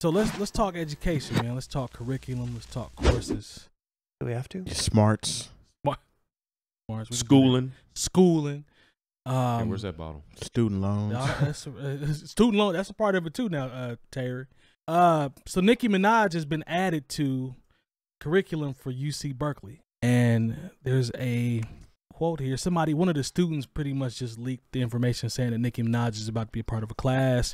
So let's talk education, man. Let's talk curriculum. Let's talk courses. Do we have to? Smarts. Schooling. Schooling. Hey, where's that bottle? Student loans. Student loan. That's a part of it too now, Terry. So Nicki Minaj has been added to curriculum for UC Berkeley. And there's a quote here. One of the students pretty much just leaked the information saying that Nicki Minaj is about to be a part of a class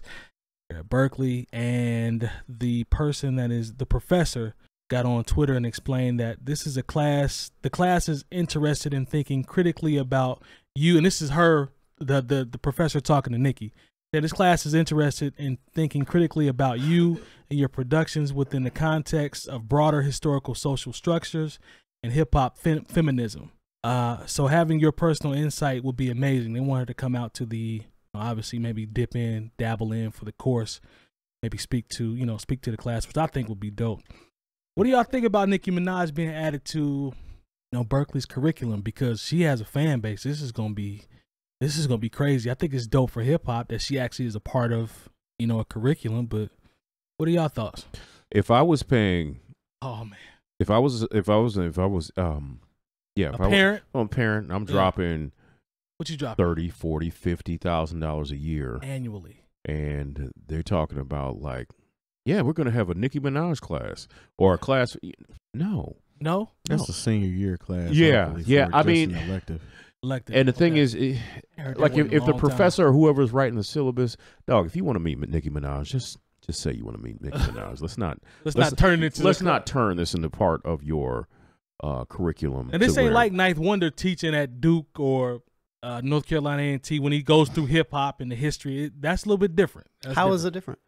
at Berkeley. And the person that is the professor got on Twitter and explained that this is a class. The class is interested in thinking critically about you. And this is her, the professor talking to Nicki. That this class is interested in thinking critically about you and your productions within the context of broader historical social structures and hip-hop feminism. So having your personal insight would be amazing. They want her to come out to the, obviously maybe dabble in for the course, maybe speak to the class, which I think would be dope. What do y'all think about Nicki Minaj being added to, Berkeley's curriculum? Because she has a fan base. This is gonna be crazy. I think it's dope for hip hop that she actually is a part of, a curriculum. But what are y'all thoughts? If I was paying, oh man, if I was a parent, I'm dropping. What you dropping? $30,000, $40,000, $50,000 a year annually, and they're talking about like, yeah, we're gonna have a Nicki Minaj class or a class. No, that's a senior year class. Yeah. I mean, elective. And the thing is, like if the professor or whoever's writing the syllabus, dog, if you want to meet Nicki Minaj, just say you want to meet Nicki Minaj. Let's not turn this into part of your curriculum. And this ain't like Ninth Wonder teaching at Duke or North Carolina A&T when he goes through hip hop and the history. That's a little bit different. How is it different?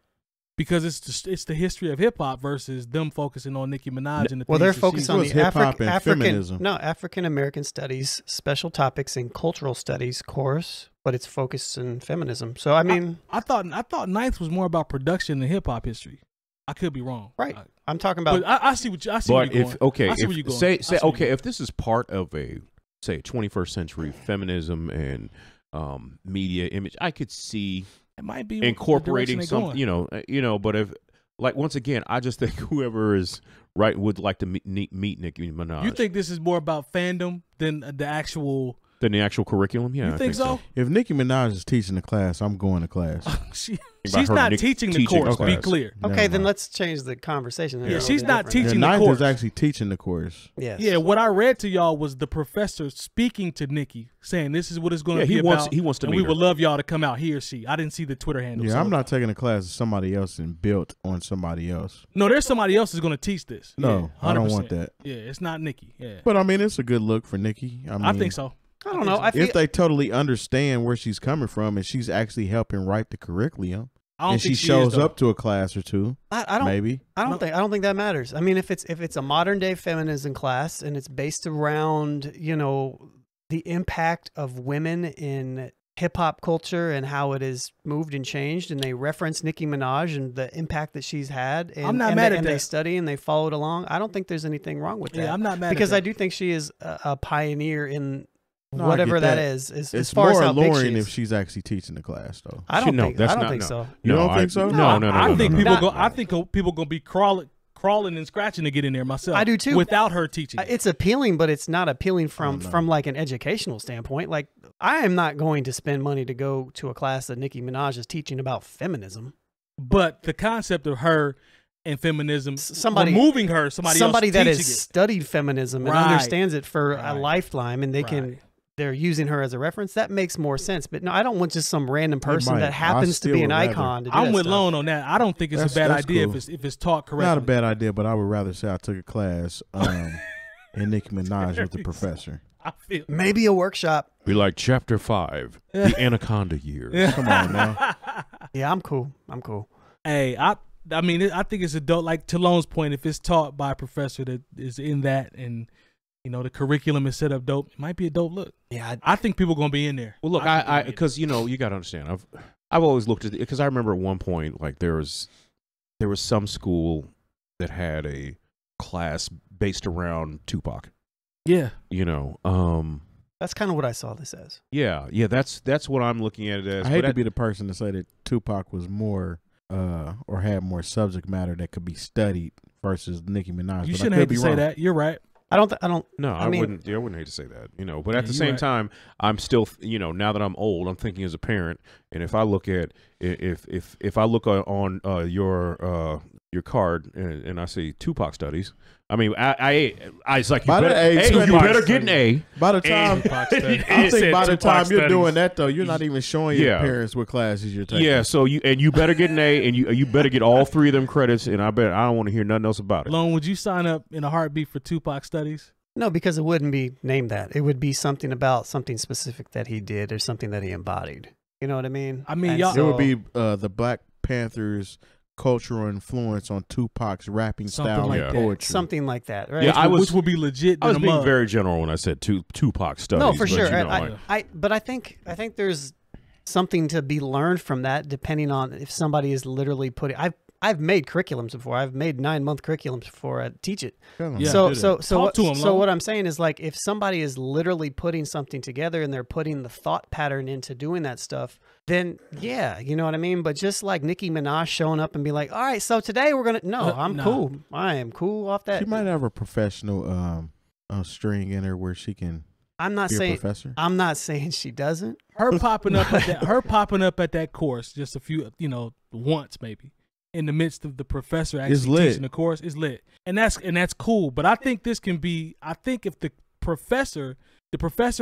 Because it's the history of hip hop versus them focusing on Nicki Minaj and the they're focused on the hip hop and feminism. African American studies, special topics in cultural studies course, but it's focused in feminism. So I mean, I thought Ninth was more about production than hip hop history. I could be wrong. Right. I'm talking about. But I see what you're going. If this is part of a 21st century feminism and media image, I could see. It might be incorporating some, but if, like, once again, I just think whoever is right would like to meet Nicki Minaj. You think this is more about fandom than the actual curriculum? Yeah, you think so? If Nicki Minaj is teaching the class, I'm going to class. She's not teaching the course. To be clear. Okay, then let's change the conversation. Yeah, she's not teaching the course. Ninth is actually teaching the course. Yes. Yeah, what I read to y'all was the professor speaking to Nicki, saying this is what it's going to be about. He wants to meet we her. would love y'all to come out, he or she. I didn't see the Twitter handle. Yeah, I'm not taking a class of somebody else and built on somebody else. No, there's somebody else who's going to teach this. No, I don't want that. Yeah, it's not Nicki. Yeah, but I mean, it's a good look for Nicki. I think so. I don't know. If they totally understand where she's coming from and she's actually helping write the curriculum, and she shows up to a class or two, I don't think that matters. I mean, if it's a modern day feminism class and it's based around the impact of women in hip hop culture and how it has moved and changed, and they reference Nicki Minaj and the impact that she's had, and, I'm not mad at that. They study and they followed along. I don't think there's anything wrong with that. Yeah, I'm not mad because at that. I do think she is a pioneer in. Whatever that is as far more as how big alluring she is. if she's actually teaching the class, though. I don't think so. You don't think so? No. I think people gonna be crawling and scratching to get in there myself. I do too. Without her teaching, it's appealing, but it's not appealing from like an educational standpoint. Like, I am not going to spend money to go to a class that Nicki Minaj is teaching about feminism. But the concept of her and feminism, removing her, somebody that has studied feminism and right. understands it for a lifetime, and they're using her as a reference, that makes more sense. But no, I don't want just some random person that happens to be an icon to do I'm with Lone on that. I don't think it's a bad idea cool. if it's taught correctly. Not a bad idea, but I would rather say I took a class in Nicki Minaj with the professor. Maybe a workshop. Be like Chapter 5, the Anaconda Years. Come on now. Yeah, I'm cool. Hey, I think it's a dope, like to Lone's point, if it's taught by a professor that is in that and the curriculum is set up dope, it might be a dope look. Yeah, I think people gonna be in there. Well, look, because you got to understand, I've always looked at it, because I remember at one point, like there was some school that had a class based around Tupac. Yeah, that's kind of what I saw this as. Yeah, that's what I'm looking at it as. I hate to be the person to say that Tupac was more or had more subject matter that could be studied versus Nicki Minaj. You shouldn't hate to say that. You're right. I don't. No, I wouldn't hate to say that. You know, but at the same time, I'm still, you know, now that I'm old, I'm thinking as a parent, and if I look at if I look on your card and I see Tupac studies, I mean, I was like, you better get an A. By the time, I think by the time you're doing that though, you're not even showing your parents what classes you're taking. Yeah, so you better get an A, and you better get all 3 of them credits, and I don't want to hear nothing else about it. Lone, would you sign up in a heartbeat for Tupac studies? No, because it wouldn't be named that. It would be something about something specific that he did or something that he embodied. You know what I mean? I mean, it would be the Black Panthers' cultural influence on Tupac's rapping style and poetry. Something like that, right? Yeah, which would be legit. I was being very general when I said Tupac studies. No, for sure. You know, but I think there's something to be learned from that, depending on if somebody is literally putting. I've made curriculums before. I've made 9-month curriculums before I teach it. Yeah, so what I'm saying is, like, if somebody is literally putting something together and they're putting the thought pattern into doing that stuff, then yeah, you know what I mean? But just like Nicki Minaj showing up and be like, all right, so today we're going to, I'm cool. I am cool off that. She might have a professional string in her where she can I'm not be a saying professor. I'm not saying she doesn't. Her popping up at that course just a few, once maybe. In the midst of the professor actually teaching the course is lit. And that's cool. But I think this can be, if the professor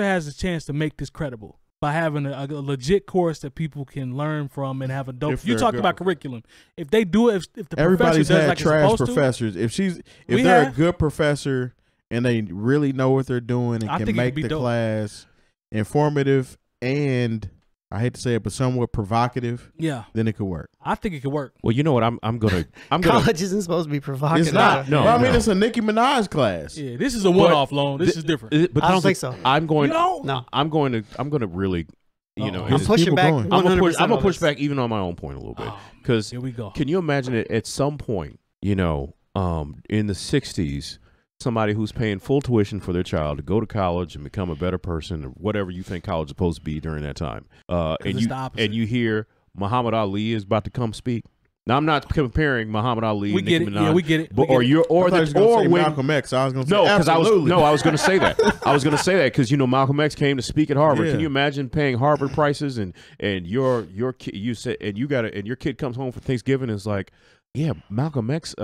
has a chance to make this credible by having a legit course that people can learn from and have a dope. You talk about curriculum. If they do it, if the everybody's professor does had like trash it's supposed professors. to, If they're a good professor and they really know what they're doing and can make the class informative and, I hate to say it, but somewhat provocative. Yeah, then it could work. I think it could work. Well, you know what? I'm gonna. College isn't supposed to be provocative. It's not. No, I mean it's a Nicki Minaj class. Yeah, this is a one-off loan. This is different. But I don't think so. I'm going. No, I'm going to really. I'm pushing back. I'm gonna push back even on my own point a little bit because here we go. Can you imagine it at some point? In the '60s. Somebody who's paying full tuition for their child to go to college and become a better person, or whatever you think college is supposed to be during that time. And you hear Muhammad Ali is about to come speak. Now I'm not comparing Muhammad Ali and Nicki Minaj. Yeah, we get it. But Malcolm X. I was going to say I was going to say that. I was going to say that because Malcolm X came to speak at Harvard. Yeah. Can you imagine paying Harvard prices and your your kid comes home for Thanksgiving and is like, yeah, Malcolm X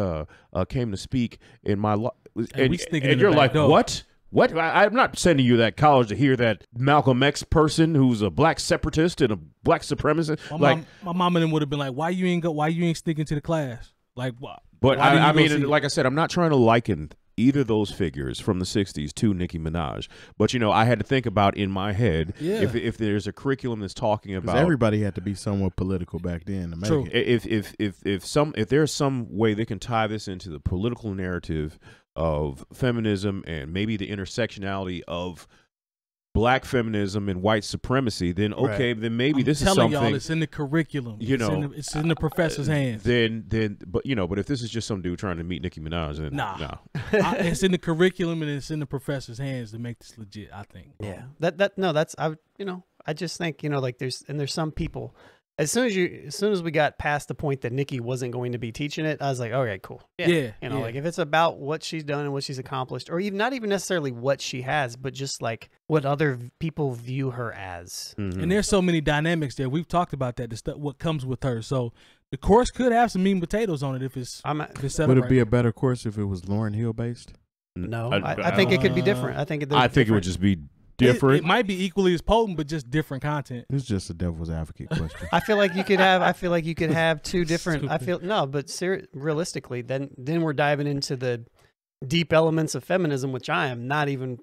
came to speak in my life. And you're like, what? What? I'm not sending you that college to hear that Malcolm X person who's a black separatist and a black supremacist. My mom and them would have been like, why you ain't sneaking to the class? Like, what? But I mean, like I said, I'm not trying to liken either of those figures from the 60s to Nicki Minaj. But, I had to think about in my head, if there's a curriculum that's talking about... everybody had to be somewhat political back then to make it. If there's some way they can tie this into the political narrative of feminism and maybe the intersectionality of black feminism and white supremacy, then then maybe this is something. Y'all, it's in the curriculum. It's in the professor's hands. But if this is just some dude trying to meet Nicki Minaj, then nah. It's in the curriculum and it's in the professor's hands to make this legit. I think. Yeah, I just think like there's some people. As soon as we got past the point that Nicki wasn't going to be teaching it, I was like, okay, cool. Yeah. Like if it's about what she's done and what she's accomplished, or even not even necessarily what she has, but just like what other people view her as. Mm-hmm. And there's so many dynamics there. We've talked about that, what comes with her. So the course could have some meat and potatoes on it if it's set up. Would it be a better course if it was Lauryn Hill based? No, I think it could be different. I think it would just be different. It might be equally as potent, but just different content. It's just a devil's advocate question. I feel like you could have two different. Realistically, then we're diving into the deep elements of feminism, which I am not even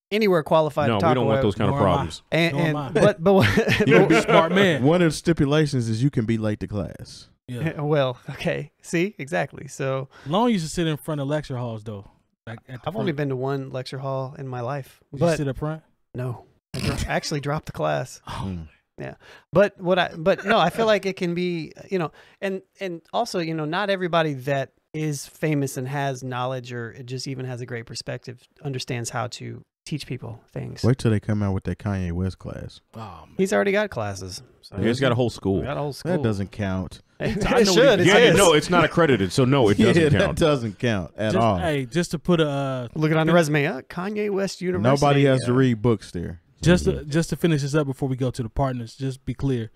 anywhere qualified to talk about. No, we don't want those kind of problems. But you're a smart man. One of the stipulations is you can be late to class. Yeah. Well, okay. See, exactly. So Long used to sit in front of lecture halls, though. I've only been to one lecture hall in my life. Did you sit up front? No, I actually dropped the class. Yeah, but I feel like it can be, and also, not everybody that is famous and has knowledge or just even has a great perspective understands how to teach people things. Wait till they come out with that Kanye West class. Oh, man. He's already got classes. So he's got a whole school. That doesn't count. It should. Yeah, no, it's not accredited, so no, it doesn't count. That doesn't count at all. Hey, just to put a look it on the resume. Kanye West University. Nobody has to read books there. Just to finish this up before we go to the partners, just be clear.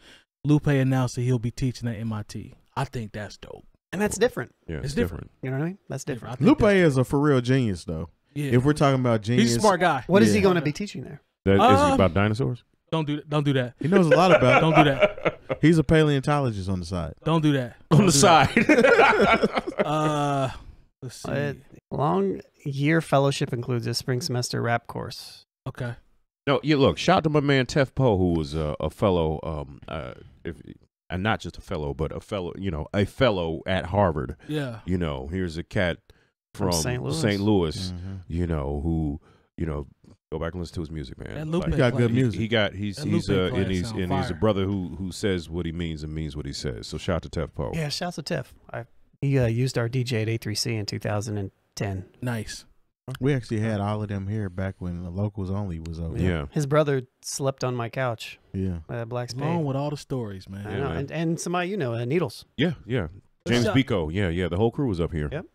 Lupe announced that he'll be teaching at MIT. I think that's dope. And that's different. Yeah, it's different. You know what I mean? That's different. Lupe is a for real genius, though. Yeah. If we're talking about genius, he's a smart guy. What is he going to be teaching there? Is it about dinosaurs? Don't do that. He knows a lot about. Don't do that. He's a paleontologist on the side. Don't do that. On the side. Let's see. Long year fellowship includes a spring semester rap course. Okay. No, look. Shout out to my man 𝗏𝗏, who was a fellow, and not just a fellow, but a fellow. A fellow at Harvard. Yeah. Here's a cat from St. Louis. Who go back and listen to his music, man. He got good music. He's a brother who says what he means and means what he says. So shout out to 𝗏𝗏. Yeah, shout out to 𝗏. He used our DJ at A3C in 2010. Nice. We actually had all of them here back when the Locals Only was over. Yeah. His brother slept on my couch. Yeah. Black Spade. Along with all the stories, man. I know. And somebody, Needles. Yeah. James Biko. Yeah. The whole crew was up here. Yep.